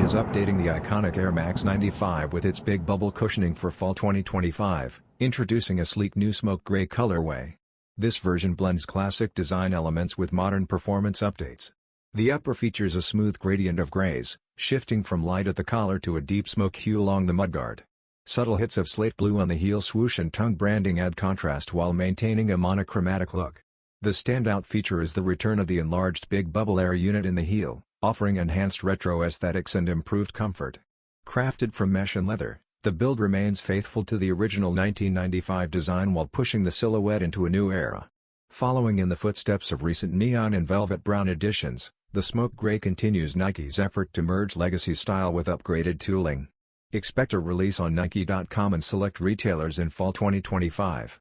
is updating the iconic Air Max 95 with its big bubble cushioning for fall 2025, introducing a sleek new smoke gray colorway. This version blends classic design elements with modern performance updates. The upper features a smooth gradient of grays, shifting from light at the collar to a deep smoke hue along the mudguard. Subtle hits of slate blue on the heel swoosh and tongue branding add contrast while maintaining a monochromatic look. The standout feature is the return of the enlarged big bubble air unit in the heel, offering enhanced retro aesthetics and improved comfort. Crafted from mesh and leather, the build remains faithful to the original 1995 design while pushing the silhouette into a new era. Following in the footsteps of recent neon and velvet brown editions, the smoke gray continues Nike's effort to merge legacy style with upgraded tooling. Expect a release on Nike.com and select retailers in fall 2025.